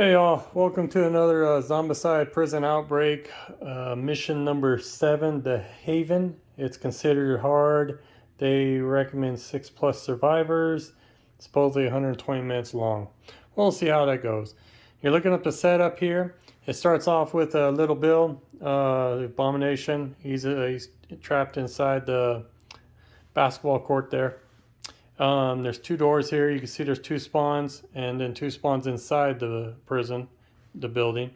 Hey y'all, welcome to another Zombicide prison outbreak. Mission number 7, the Haven. It's considered hard. They recommend 6+ survivors, supposedly 120 minutes long. We'll see how that goes. You're looking at the setup here. It starts off with Little Bill, the Abomination. He's trapped inside the basketball court there. There's 2 doors here. You can see there's 2 spawns and then 2 spawns inside the prison, the building.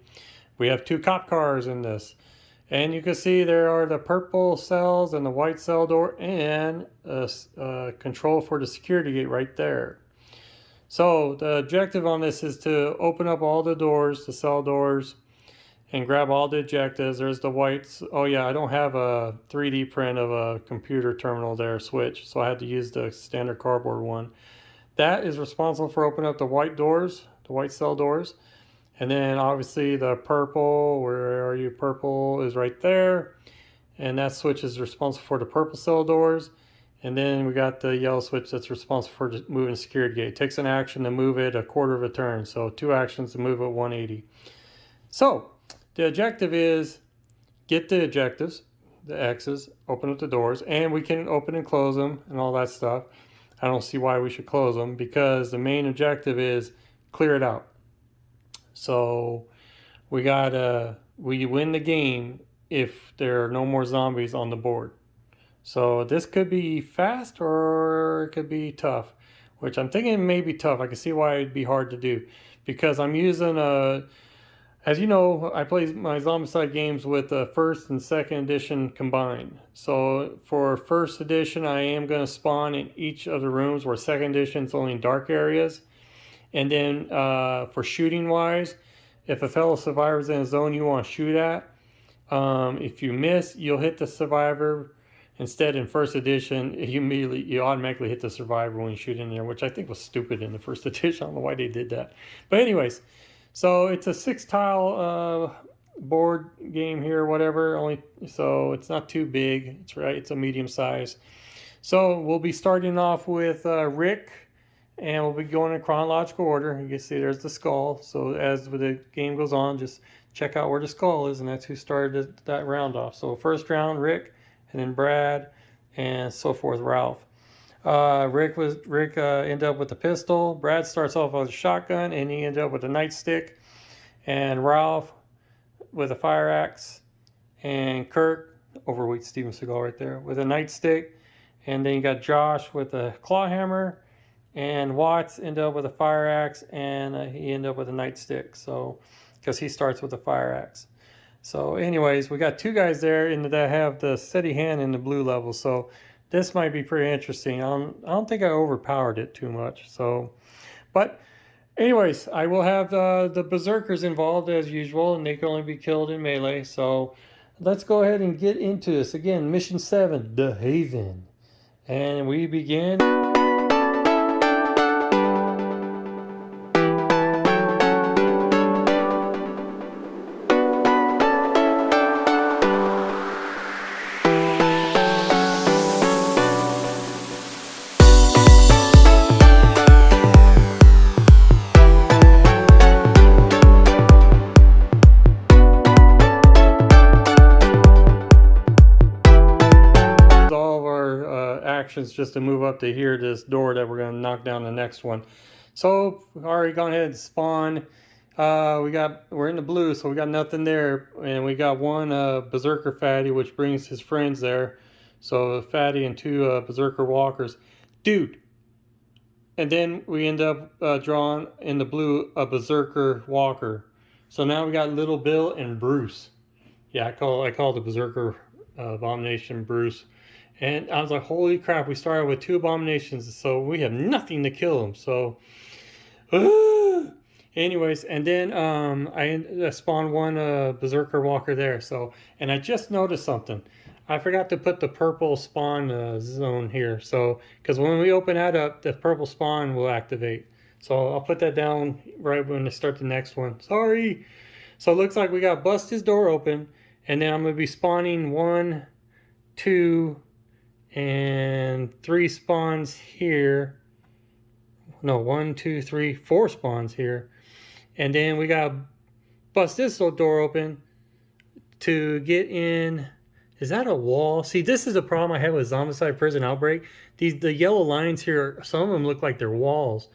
We have 2 cop cars in this. And you can see there are the purple cells and the white cell door and a control for the security gate right there. So the objective on this is to open up all the doors, the cell doors, and grab all the objectives. There's the whites. Oh yeah, I don't have a 3D print of a computer terminal there switch, so I had to use the standard cardboard one. That is responsible for opening up the white doors, the white cell doors. And then obviously the purple, where are you? Purple is right there. And that switch is responsible for the purple cell doors. And then we got the yellow switch that's responsible for moving the security gate. It takes an action to move it a quarter of a turn. So 2 actions to move it 180. So the objective is get the objectives, the X's, open up the doors, and we can open and close them and all that stuff. I don't see why we should close them because the main objective is clear it out. So we win the game if there are no more zombies on the board. So this could be fast or it could be tough, which I'm thinking it may be tough. I can see why it'd be hard to do because I'm using as you know, I play my Zombicide games with the 1st and 2nd edition combined. So for 1st edition, I am going to spawn in each of the rooms, where 2nd edition is only in dark areas. And then for shooting wise, if a fellow survivor is in a zone you want to shoot at, if you miss, you'll hit the survivor. Instead, in 1st edition, you automatically hit the survivor when you shoot in there, which I think was stupid in the 1st edition. I don't know why they did that. But anyways, so it's a 6-tile board game here, whatever. So it's not too big. It's right. It's a medium size. So we'll be starting off with Rick, and we'll be going in chronological order. You can see there's the skull. So as the game goes on, just check out where the skull is, and that's who started that round off. So first round, Rick, and then Brad, and so forth, Ralph. Rick ended up with a pistol. Brad starts off with a shotgun, and he ended up with a nightstick. And Ralph with a fire axe, and Kirk, overweight Steven Seagal right there, with a nightstick. And then you got Josh with a claw hammer, and Watts ended up with a fire axe, and he ended up with a nightstick. So, because he starts with a fire axe. So, anyways, we got 2 guys there that have the steady hand in the blue level. So this might be pretty interesting. I don't think I overpowered it too much. So, but anyways, I will have the berserkers involved as usual, and they can only be killed in melee. So let's go ahead and get into this. Again, mission 7, the Haven. And we begin. Actions just to move up to here, this door that we're going to knock down the next one. So already gone ahead and spawn. We're in the blue, so we got nothing there, and we got 1 berserker fatty, which brings his friends there. So fatty and 2 berserker walkers, dude. And then we end up drawing in the blue a berserker walker. So now we got Little Bill and Bruce. Yeah, I call the berserker abomination Bruce. And I was like, holy crap, we started with 2 abominations, so we have nothing to kill them. So, anyways, and then I spawned 1 berserker walker there. So, and I just noticed something. I forgot to put the purple spawn zone here. So, because when we open that up, the purple spawn will activate. So I'll put that down right when I start the next one. Sorry. So it looks like we got bust his door open, and then I'm going to be spawning 1, 2, and 3 spawns here. No, 1, 2, 3, 4 spawns here. And then we got to bust this little door open to get in. Is that a wall? See, this is a problem I have with Zombicide Prison Outbreak. The yellow lines here, some of them look like they're walls.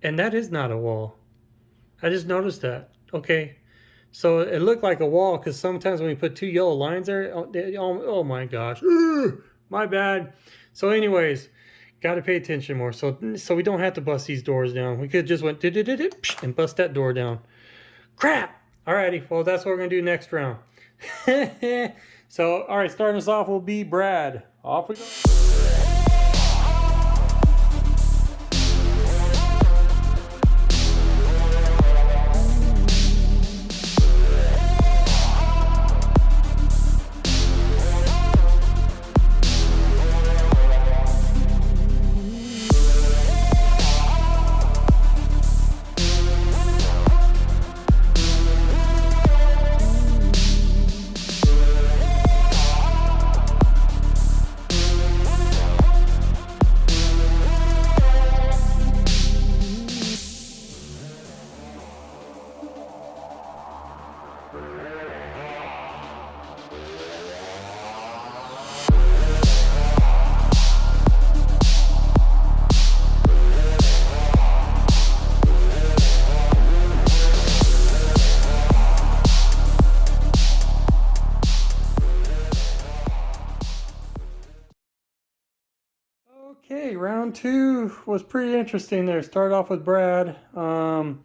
And that is not a wall. I just noticed that. Okay. So it looked like a wall because sometimes when we put two yellow lines there, oh my gosh. My bad. So anyways, got to pay attention more. So we don't have to bust these doors down. We could just went and bust that door down. Crap. Alrighty. Well, that's what we're going to do next round. So, all right, starting us off will be Brad. Off we go. Okay, round two was pretty interesting there. Started off with Brad. Gone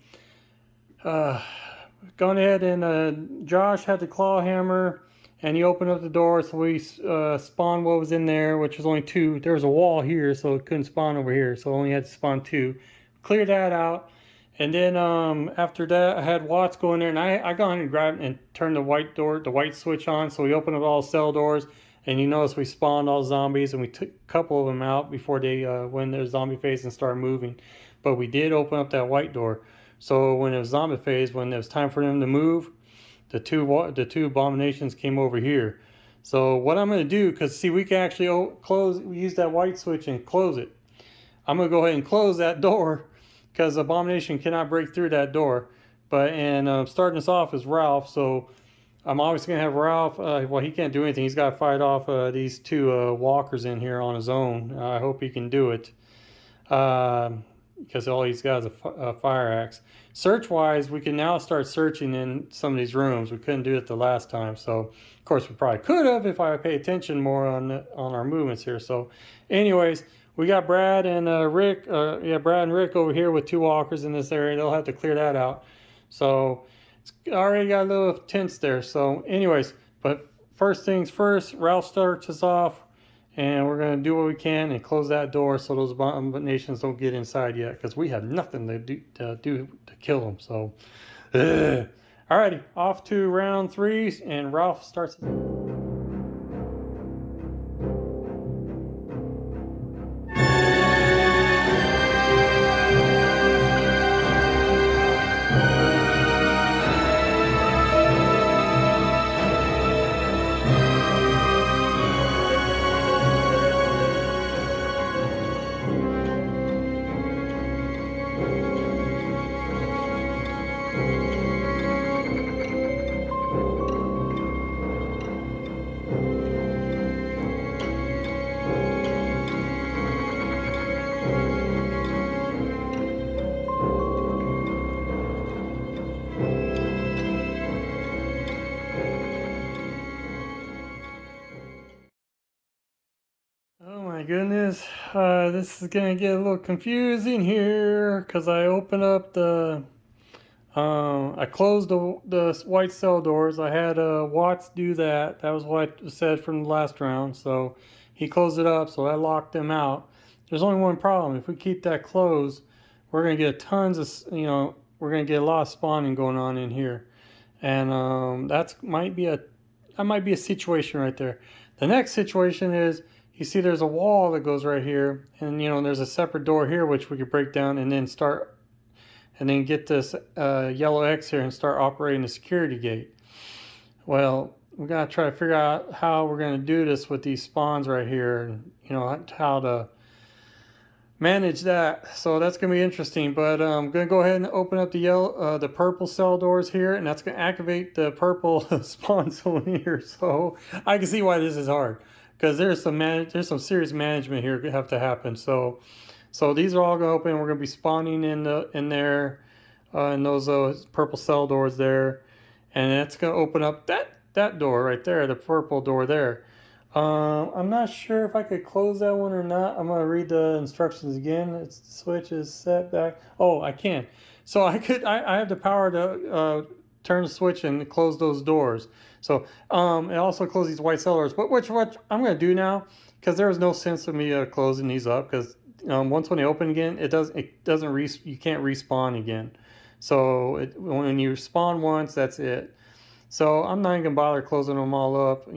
ahead and Josh had the claw hammer and he opened up the door, so we spawned what was in there, which was only two. There was a wall here, so it couldn't spawn over here, so only had to spawn two. Clear that out. And then after that, I had Watts go in there, and I got in and grabbed and turned the white switch on, so we opened up all the cell doors. And you notice we spawned all zombies, and we took a couple of them out before they went their zombie phase and started moving. But we did open up that white door. So when it was zombie phase, when it was time for them to move, the two abominations came over here. So what I'm going to do, because see, we can actually use that white switch and close it. I'm going to go ahead and close that door because abomination cannot break through that door. But starting us off is Ralph, so I'm obviously going to have Ralph, well, he can't do anything. He's got to fight off these two walkers in here on his own. I hope he can do it. Because all he's got is a fire axe. Search-wise, we can now start searching in some of these rooms. We couldn't do it the last time. So, of course, we probably could have if I pay attention more on our movements here. So, anyways, we got Brad and Rick. Brad and Rick over here with two walkers in this area. They'll have to clear that out. So, it's already got a little tense there. So, anyways, but first things first, Ralph starts us off. And we're going to do what we can and close that door so those abominations don't get inside yet, because we have nothing to do to kill them. So, alrighty, off to round three, and Ralph starts. Oh my goodness, this is gonna get a little confusing here because I opened up I closed the white cell doors. I had Watts do that. That was what I said from the last round. So he closed it up, so I locked them out. There's only one problem. If we keep that closed, we're gonna get tons of, we're gonna get a lot of spawning going on in here, and that might be a situation right there. The next situation is, you see there's a wall that goes right here, and there's a separate door here which we could break down and then get this yellow X here and start operating the security gate. Well, we gotta try to figure out how we're gonna do this with these spawns right here, and how to manage that. So that's gonna be interesting. But I'm gonna go ahead and open up the purple cell doors here, and that's gonna activate the purple spawn zone here. So I can see why this is hard, because there's some serious management here gonna have to happen. So these are all gonna open. We're gonna be spawning in there, in those purple cell doors there, and that's gonna open up that door right there, the purple door there. I'm not sure if I could close that one or not. I'm gonna read the instructions again. It's switch is set back. Oh, I can. So I have the power to turn the switch and close those doors. So and also close these white cell doors. But which I'm gonna do now, because there was no sense of me closing these up, because once when they open again, you can't respawn again. So when you spawn once, that's it. So I'm not even gonna bother closing them all up.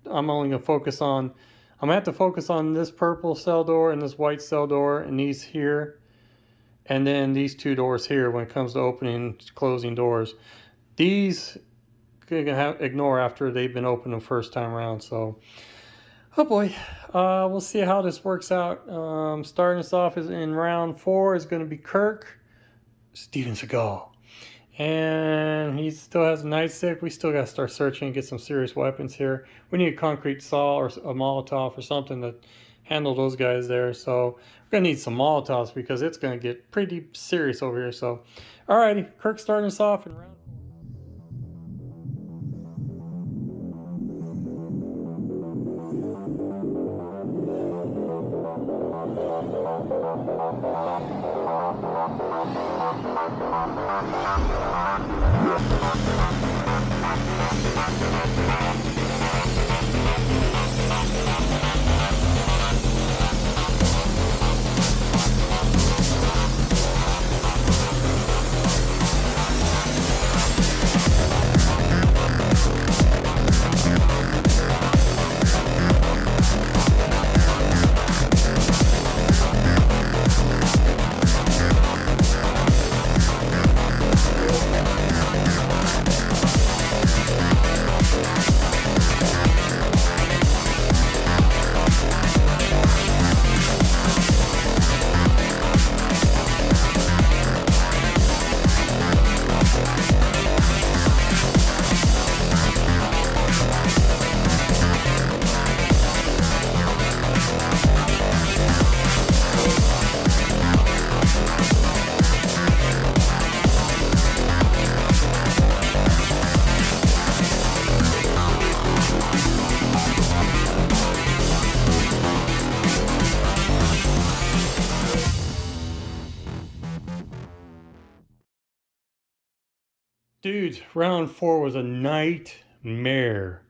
I'm only gonna I'm gonna have to focus on this purple cell door and this white cell door and these here, and then these two doors here when it comes to opening and closing doors. These you can ignore after they've been opened the first time around. So, oh boy, we'll see how this works out. Starting us off is in round 4 is going to be Kirk, Steven Seagal. And he still has a nightstick. We still got to start searching and get some serious weapons here. We need a concrete saw or a Molotov or something to handle those guys there. So we're going to need some Molotovs, because it's going to get pretty serious over here. So, alrighty, Kirk starting us off in round 4. Dude, round 4 was a nightmare.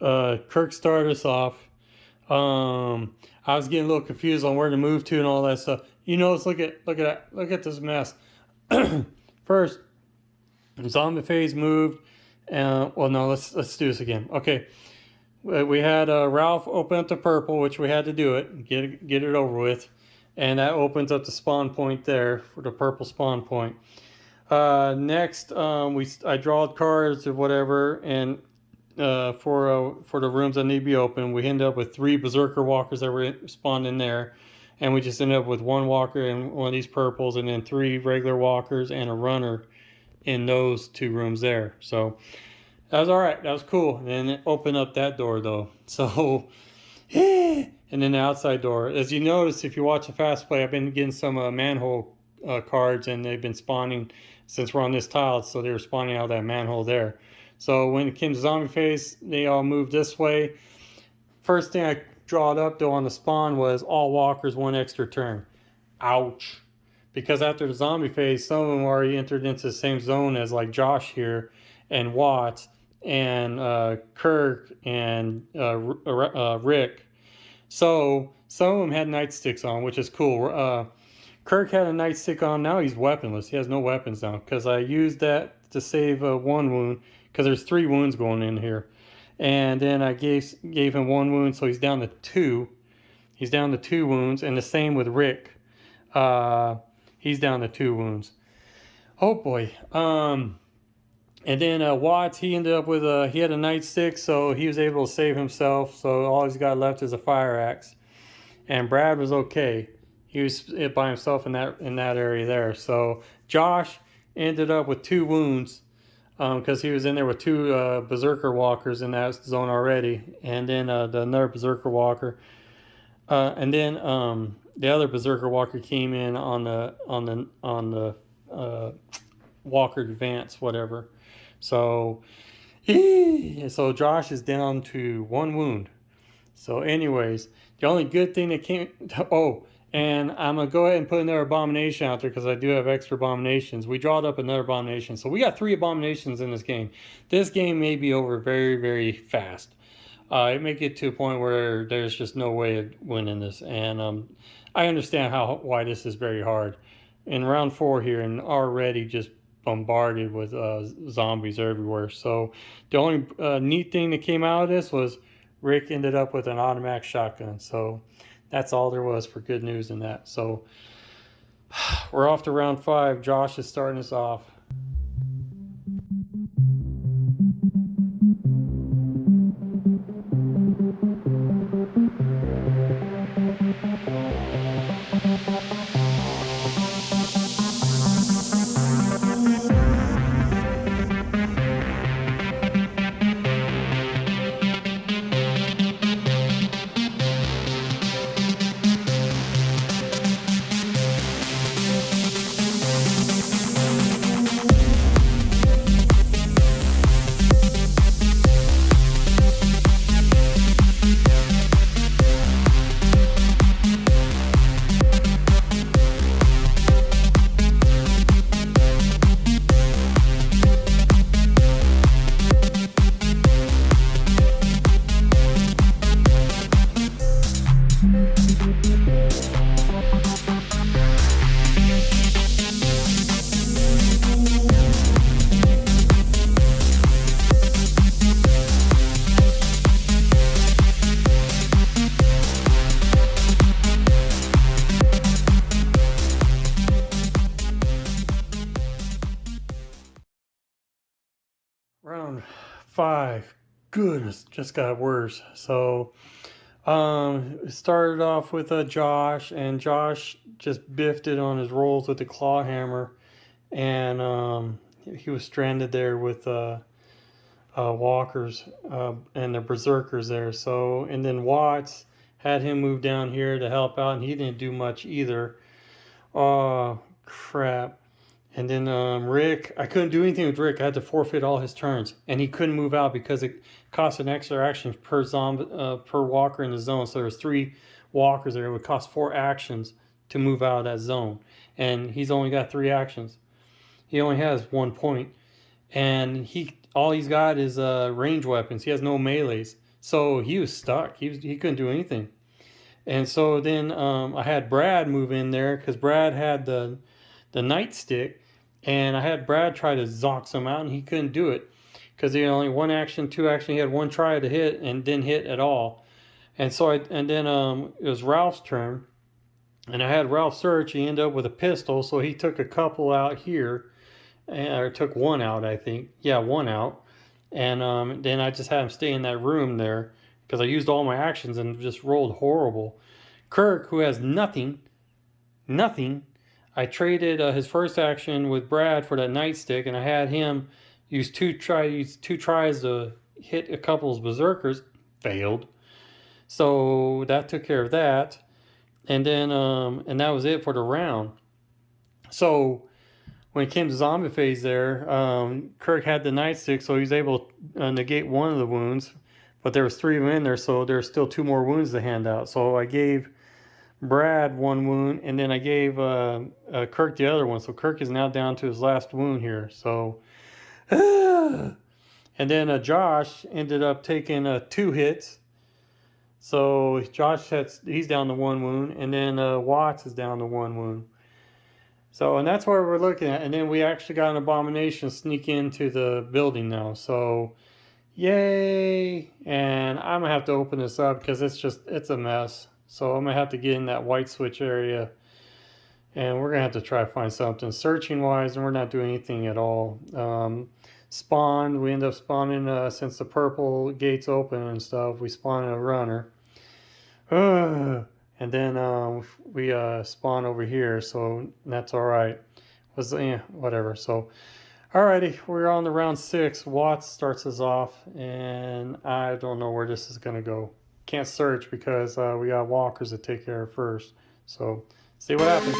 Kirk started us off. I was getting a little confused on where to move to and all that stuff. Let's look at this mess. First, zombie phase moved. Well, no, let's do this again. Okay, we had Ralph open up the purple, which we had to do it, get it over with, and that opens up the spawn point there for the purple spawn point. Next, I drawed cards or whatever, and for the rooms that need to be open, we ended up with 3 berserker walkers that were spawned in there, and we just ended up with 1 walker and one of these purples, and then 3 regular walkers and a runner in those 2 rooms there. So that was all right. That was cool. And then it opened up that door though. So and then the outside door. As you notice, if you watch the fast play, I've been getting some manhole cards, and they've been spawning since we're on this tile, so they were spawning out of that manhole there. So when it came to zombie phase, they all moved this way. First thing I drawed up though on the spawn was all walkers 1 extra turn. Ouch. Because after the zombie phase, some of them already entered into the same zone as like Josh here and Watts and Kirk and Rick. So some of them had nightsticks on, which is cool. Kirk had a nightstick on. Now he's weaponless. He has no weapons now, because I used that to save 1 wound, because there's 3 wounds going in here. And then I gave him 1 wound, so he's down to 2. He's down to 2 wounds, and the same with Rick. He's down to 2 wounds. Oh boy. And then Watts, he ended up with he had a nightstick, so he was able to save himself. So all he's got left is a fire axe. And Brad was okay. he was by himself in that area there. So Josh ended up with 2 wounds because he was in there with 2 berserker walkers in that zone already, and then another berserker walker, and then the other berserker walker came in on the walker advance, whatever. So so Josh is down to 1 wound. So, anyways, the only good thing that came. Oh, and I'm gonna go ahead and put another abomination out there because I do have extra abominations. We drawed up another abomination, so we got 3 abominations in this game. This game may be over very, very fast. It may get to a point where there's just no way of winning this, and I understand why this is very hard. In round 4 here, and already just bombarded with zombies everywhere. So the only neat thing that came out of this was Rick ended up with an automatic shotgun. So that's all there was for good news in that. So we're off to round 5. Josh is starting us off. Round 5. Goodness, just got worse. So it started off with Josh, and Josh just biffed it on his rolls with the claw hammer, and he was stranded there with walkers and the berserkers there. So, and then Watts had him move down here to help out, and he didn't do much either. Oh crap. And then Rick, I couldn't do anything with Rick. I had to forfeit all his turns, and he couldn't move out because it cost an extra action per per walker in the zone. So there's 3 walkers there. It would cost 4 actions to move out of that zone, and he's only got 3 actions. He only has 1 point, and all he's got is range weapons. He has no melees, so he was stuck. He couldn't do anything. And so then I had Brad move in there because Brad had the nightstick, and I had Brad try to zonk him out, and he couldn't do it because he had only 1 action, 2 action. He had 1 try to hit and didn't hit at all. And so then it was Ralph's turn, and I had Ralph search. He ended up with a pistol, so he took a couple out here, or took 1 out, I think. Yeah, 1 out. And then I just had him stay in that room there because I used all my actions and just rolled horrible. Kirk, who has nothing. I traded his first action with Brad for that nightstick, and I had him use 2 tries to hit a couple of berserkers. Failed. So that took care of that. And then and that was it for the round. So when it came to zombie phase there, Kirk had the nightstick, so he was able to negate 1 of the wounds. But there was 3 of them in there, so there's still 2 more wounds to hand out. So I gave Brad 1 wound, and then I gave Kirk the other one. So Kirk is now down to his last wound here. So, and then Josh ended up taking 2 hits. So he's down to 1 wound, and then Watts is down to 1 wound. So, and that's where we're looking at. And then we actually got an abomination sneak into the building now. So, yay! And I'm gonna have to open this up because it's a mess. So I'm going to have to get in that white switch area, and we're going to have to try to find something. Searching wise, and we're not doing anything at all. Spawned, we end up spawning, since the purple gate's open and stuff, we spawn a runner. And and then we spawn over here, so that's all right. Was whatever. So, alrighty, we're on the round 6. Watts starts us off, and I don't know where this is gonna go. Can't search because we got walkers to take care of first. So, see what happens.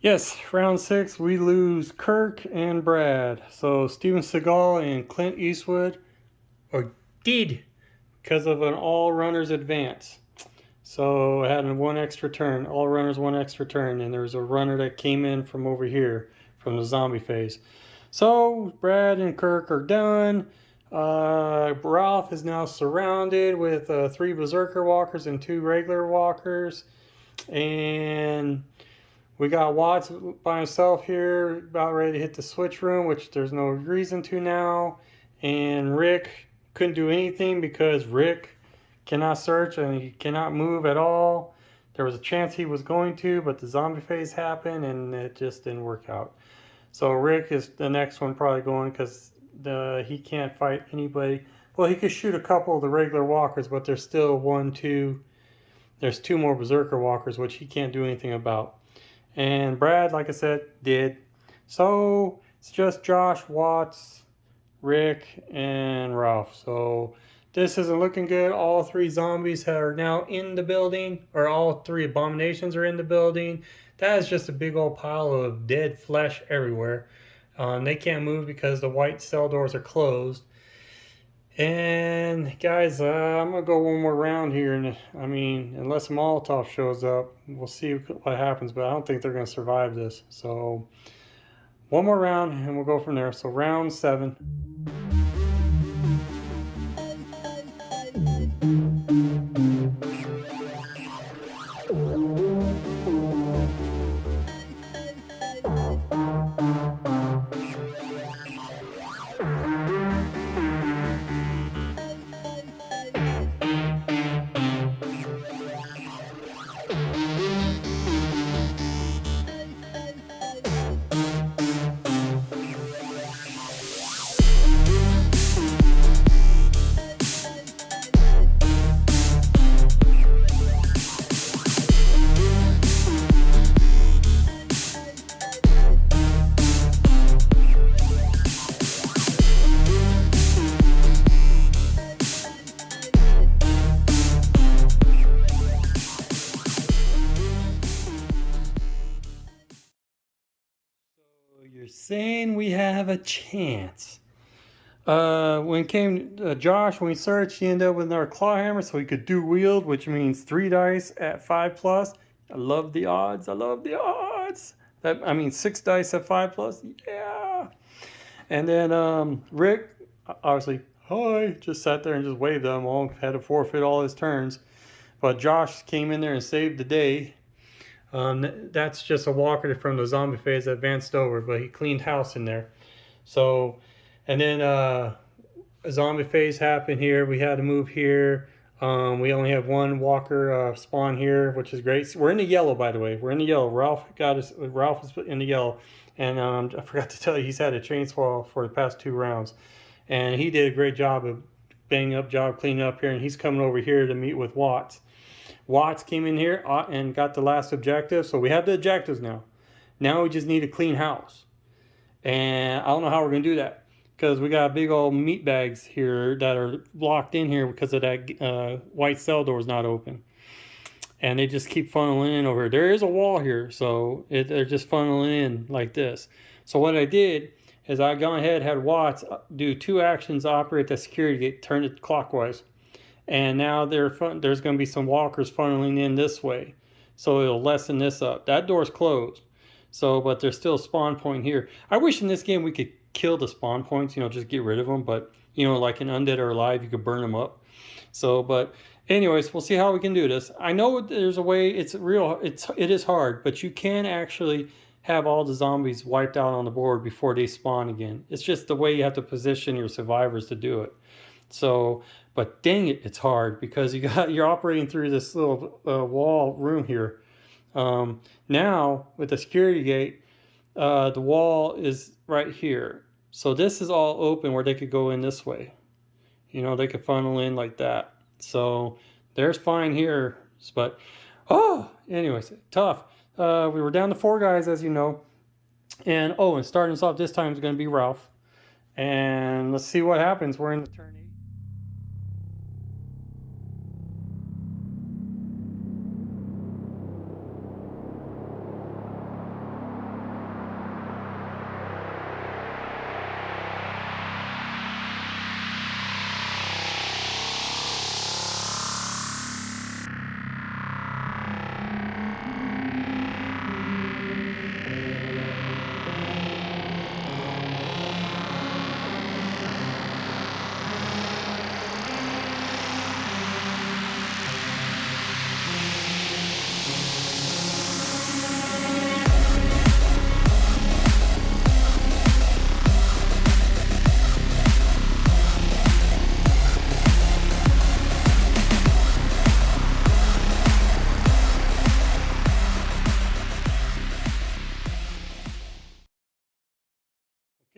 Yes, round 6, we lose Kirk and Brad. So Steven Seagal and Clint Eastwood are dead because of an all runners advance. So I had one extra turn, all runners one extra turn, and there was a runner that came in from over here from the zombie phase. So Brad and Kirk are done. Ralph is now surrounded with 3 berserker walkers and 2 regular walkers, and we got Watts by himself here, about ready to hit the switch room, which there's no reason to now. And Rick couldn't do anything because Rick cannot search and he cannot move at all. There was a chance he was going to, but the zombie phase happened and it just didn't work out. So Rick is the next one probably going because he can't fight anybody. Well, he could shoot a couple of the regular walkers, but there's still 1, 2. There's 2 more berserker walkers, which he can't do anything about. And Brad, like I said, did. So it's just Josh, Watts, Rick, and Ralph. So this isn't looking good. All 3 zombies are now in the building, or all 3 abominations are in the building. That is just a big old pile of dead flesh everywhere. They can't move because the white cell doors are closed. And guys, I'm gonna go one more round here, and I mean, unless Molotov shows up, we'll see what happens. But I don't think they're gonna survive this. So one more round, and we'll go from there. So round 7. You're saying we have a chance. When came Josh, when we searched, he ended up with our claw hammer, so he could do wield, which means 3 dice at 5+. I love the odds. I love the odds. I mean 6 dice at 5+. Yeah. And then Rick, obviously, hi, just sat there and just waved them all. Had to forfeit all his turns, but Josh came in there and saved the day. That's just a walker from the zombie phase that advanced over, but he cleaned house in there. So, and then a zombie phase happened here. We had to move here. We only have 1 walker spawn here, which is great. So we're in the yellow, by the way. We're in the yellow. Ralph is in the yellow, and I forgot to tell you, he's had a chainsaw for the past 2 rounds, and he did a great job of banging up job cleaning up here, and he's coming over here to meet with Watts. Watts came in here and got the last objective. So we have the objectives now. Now we just need a clean house. And I don't know how we're going to do that. because we got big old meat bags here that are locked in here because of that white cell door is not open. And they just keep funneling in over here. There is a wall here, so they're just funneling in like this. So what I did is I gone ahead, had Watts do 2 actions, operate the security gate, turn it clockwise. And now there's going to be some walkers funneling in this way. So it'll lessen this up. That door's closed. So, but there's still a spawn point here. I wish in this game we could kill the spawn points, just get rid of them. But, like in Undead or Alive, you could burn them up. So, but anyways, we'll see how we can do this. I know there's a way. It is hard, but you can actually have all the zombies wiped out on the board before they spawn again. It's just the way you have to position your survivors to do it. So, but dang it, it's hard because you're operating through this little wall room here. Now with the security gate, the wall is right here. So this is all open where they could go in this way. They could funnel in like that. So there's fine here, but anyways, tough. We were down to 4 guys, as you know, and starting us off this time is going to be Ralph. And let's see what happens. We're in the turn 8.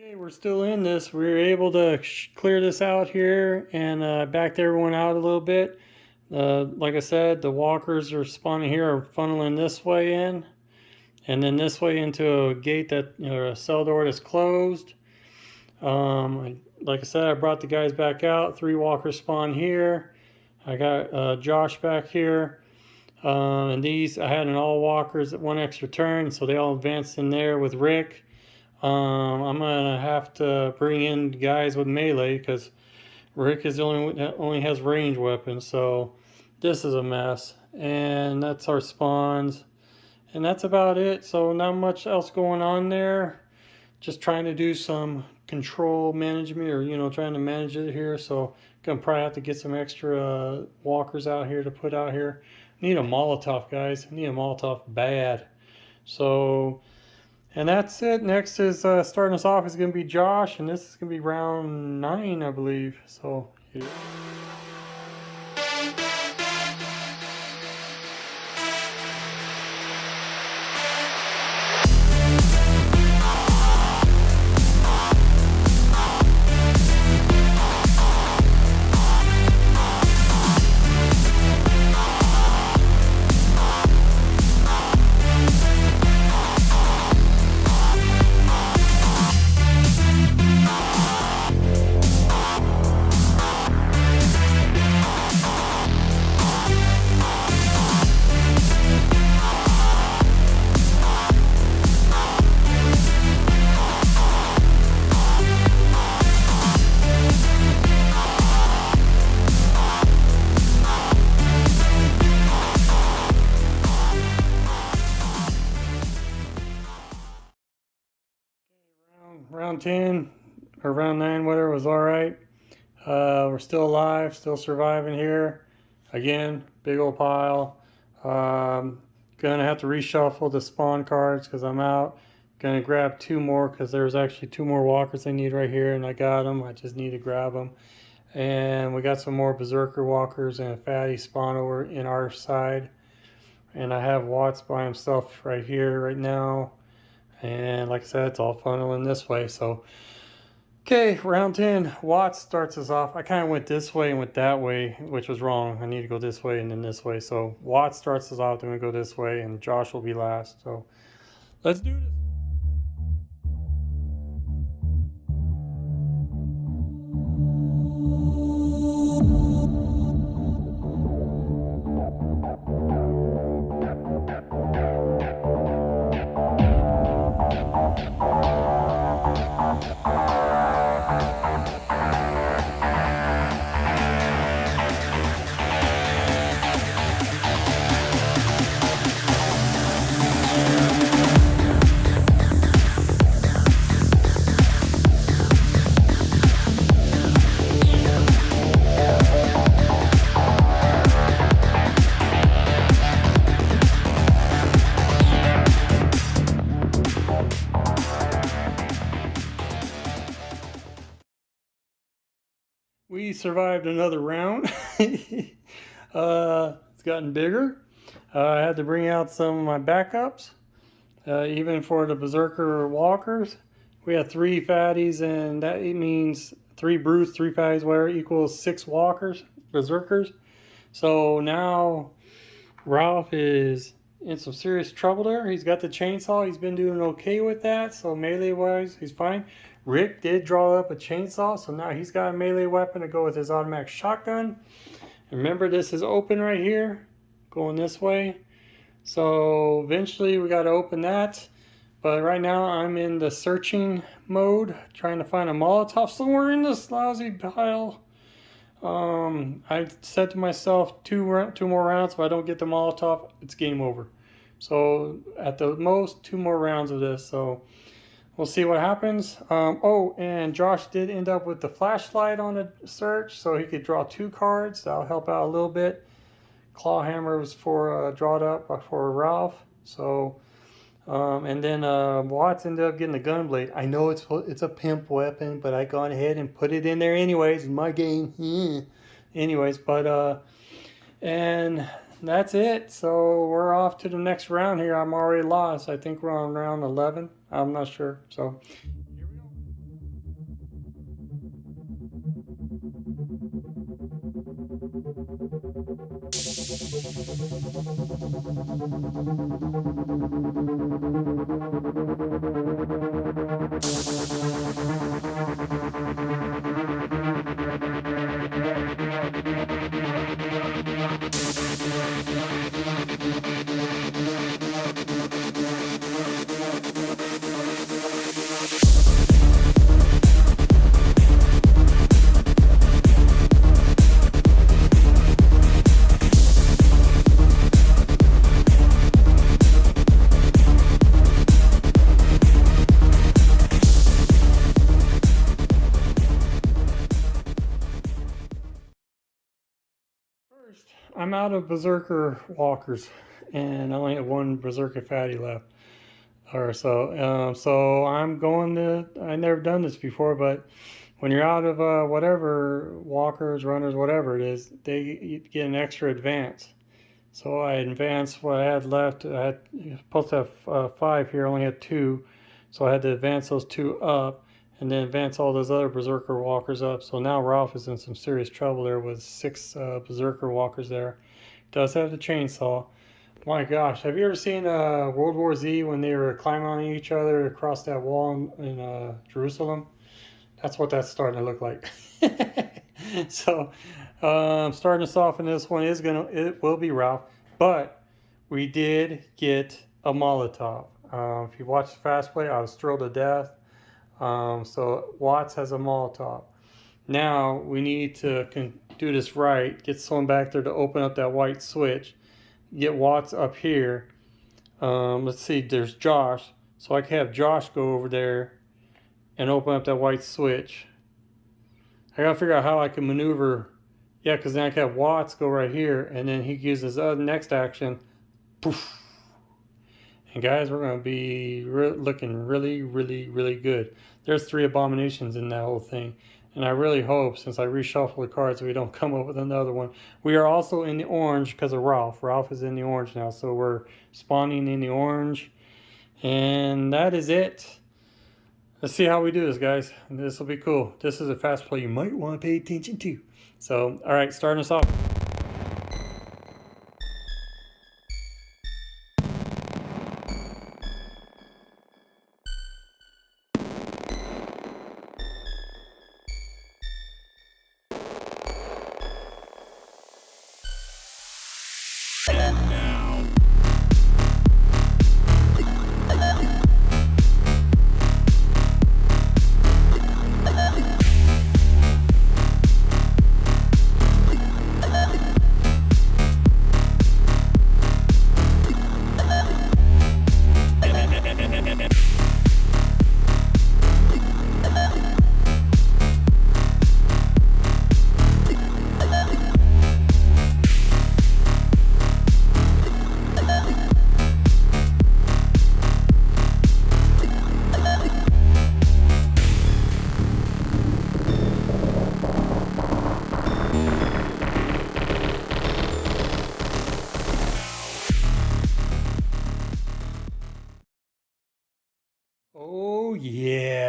Okay, we're still in this. We were able to clear this out here and backed everyone out a little bit. Like I said, the walkers are spawning here, are funneling this way in, and then this way into a gate a cell door that's closed. Like I said, I brought the guys back out. 3 walkers spawn here. I got Josh back here. And these, I had an all walkers at 1 extra turn, so they all advanced in there with Rick. I'm gonna have to bring in guys with melee because Rick is the only one that only has range weapons. So this is a mess, and that's our spawns, and that's about it. So not much else going on there. Just trying to do some control management, or trying to manage it here. So gonna probably have to get some extra walkers out here to put out here. Need a Molotov, guys. Need a Molotov bad. So. And that's it. Next is starting us off is going to be Josh, and this is going to be round 9, I believe. So, yeah. Round 10 or round 9, whatever, was all right. We're still alive, still surviving here. Again, big old pile. Gonna have to reshuffle the spawn cards because I'm out. Gonna grab 2 more because there's actually 2 more walkers I need right here, and I got them. I just need to grab them. And we got some more berserker walkers and a fatty spawn over in our side. And I have Watts by himself right here right now. And like I said, it's all funneling this way. So, okay, round 10. Watts starts us off. I kind of went this way and went that way, which was wrong. I need to go this way and then this way. So Watts starts us off, then we go this way, and Josh will be last. So let's do this. he survived another round. It's gotten bigger. I had to bring out some of my backups, even for the Berserker walkers. We had 3 fatties, and that means 3 brutes, 3 fatties, whatever, equals 6 walkers, Berserkers. So now Ralph is in some serious trouble there. He's got the chainsaw. He's been doing okay with that. So melee wise, he's fine. Rick did draw up a chainsaw. So now he's got a melee weapon to go with his automatic shotgun. And remember, this is open right here, going this way. So eventually we got to open that. But right now I'm in the searching mode, trying to find a Molotov somewhere in this lousy pile. I said to myself, two more rounds. If I don't get the Molotov, it's game over. So at the most, 2 more rounds of this. So we'll see what happens. Oh, and Josh did end up with the flashlight on the search, so he could draw 2 cards. That'll help out a little bit. Clawhammer was for drawed up for Ralph. So, and then Watts ended up getting the gunblade. I know it's a pimp weapon, but I gone ahead and put it in there anyways in my game. Anyways, but and that's it. So we're off to the next round here. I'm already lost. I think we're on round 11. I'm not sure. So here we go. I'm out of Berserker walkers, and I only have 1 Berserker fatty left, or so. So I'm going to. I've never done this before, but when you're out of whatever walkers, runners, whatever it is, you get an extra advance. So I advanced what I had left. I had supposed to have 5 here, only had 2, so I had to advance those 2 up, and then advance all those other Berserker walkers up. So now Ralph is in some serious trouble there with 6 Berserker walkers there. Does have the chainsaw. My gosh, have you ever seen World War Z when they were climbing on each other across that wall in Jerusalem? That's what that's starting to look like. So starting us off in this one it will be Ralph, but we did get a Molotov. If you watched the fast play, I was thrilled to death. So Watts has a Molotov. Now we need to do this right. Get someone back there to open up that white switch. Get Watts up here. Let's see, there's Josh. So I can have Josh go over there and open up that white switch. I gotta figure out how I can maneuver. Yeah, because then I can have Watts go right here, and then he uses his next action. Poof. And guys, we're going to be looking really, really, really good. There's 3 abominations in that whole thing. And I really hope, since I reshuffle the cards, we don't come up with another one. We are also in the orange because of Ralph. Ralph is in the orange now, so we're spawning in the orange. And that is it. Let's see how we do this, guys. This will be cool. This is a fast play you might want to pay attention to. So, all right, starting us off.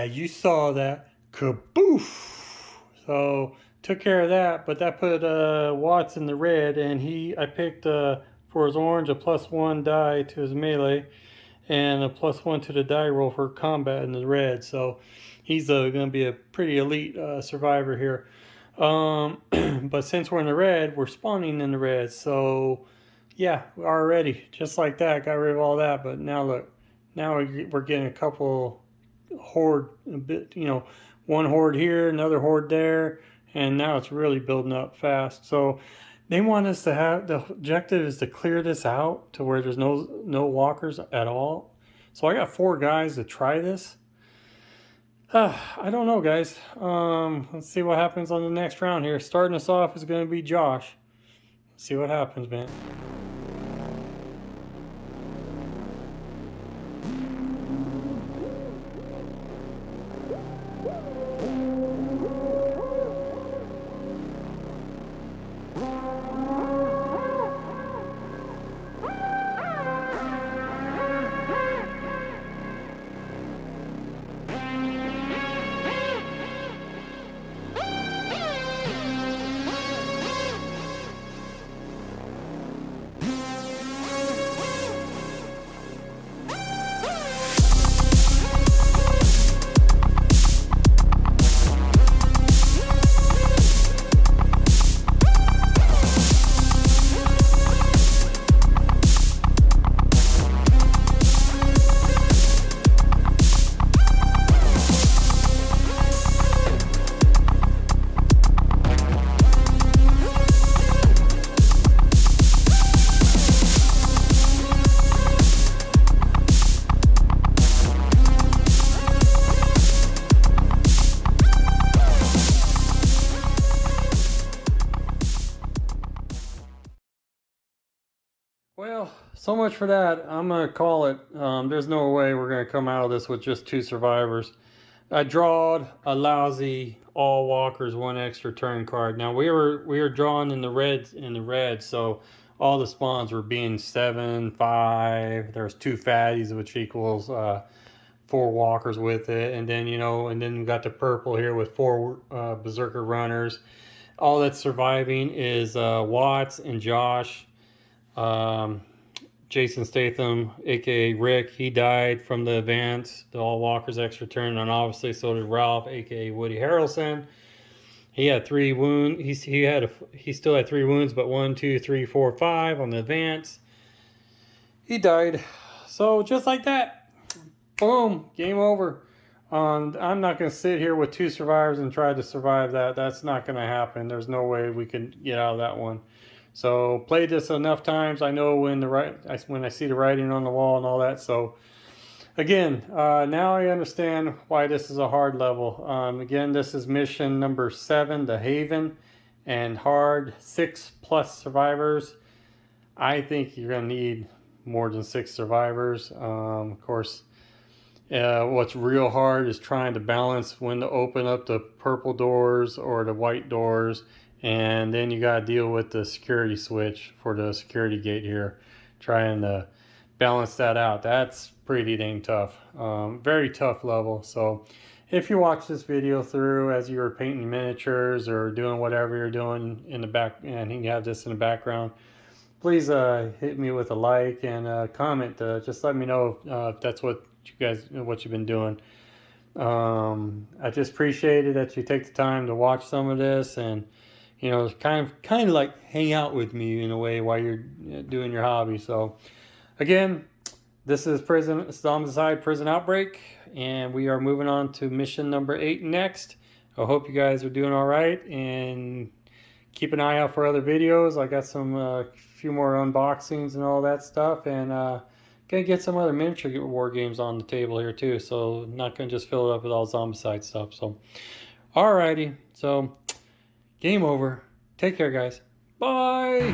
you saw that. Kaboof! So took care of that, but that put Watts in the red, and I picked for his orange a +1 die to his melee, and a +1 to the die roll for combat in the red. So he's going to be a pretty elite survivor here. But since we're in the red, we're spawning in the red. So yeah, already just like that, got rid of all that. But now look, now we're getting a couple horde, a bit, one horde here, another horde there, and now it's really building up fast. So they want us to have, the objective is to clear this out to where there's no walkers at all. So I got 4 guys to try this. I don't know, guys. Let's see what happens on the next round here. Starting us off is going to be Josh. Let's see what happens, man. Well, so much for that. I'm going to call it. There's no way we're going to come out of this with just 2 survivors. I drawed a lousy all walkers 1 extra turn card. Now we were drawing in the red, so all the spawns were being 7, 5. There's 2 fatties, which equals 4 walkers with it, and then and then we got the purple here with 4 berserker runners. All that's surviving is Watts and Josh. Jason Statham, aka Rick, he died from the advance, the all walkers extra turn, and obviously so did Ralph, aka Woody Harrelson. He had 3 wounds. He still had 3 wounds, but 1, 2, 3, 4, 5 on the advance. He died. So just like that, boom, game over. I'm not going to sit here with 2 survivors and try to survive that. That's not going to happen. There's no way we can get out of that one. So played this enough times. I know when I see the writing on the wall and all that. So again, now I understand why this is a hard level. Again, this is mission number 7, the Haven, and hard 6+ survivors. I think you're going to need more than 6 survivors. Of course, what's real hard is trying to balance when to open up the purple doors or the white doors. And then you got to deal with the security switch for the security gate here. Trying to balance that out. That's pretty dang tough. Very tough level. So if you watch this video through as you're painting miniatures or doing whatever you're doing in the back, and you have this in the background, please hit me with a like and comment. Just let me know if that's what you've been doing. I just appreciate it that you take the time to watch some of this and kind of like hang out with me in a way while you're doing your hobby. So again, this is Zombicide Prison Outbreak, and we are moving on to mission number 8 next. I hope you guys are doing all right, and keep an eye out for other videos. I got some few more unboxings and all that stuff, and gonna get some other miniature war games on the table here too. So not gonna just fill it up with all Zombicide stuff. So alrighty, so game over. Take care, guys. Bye.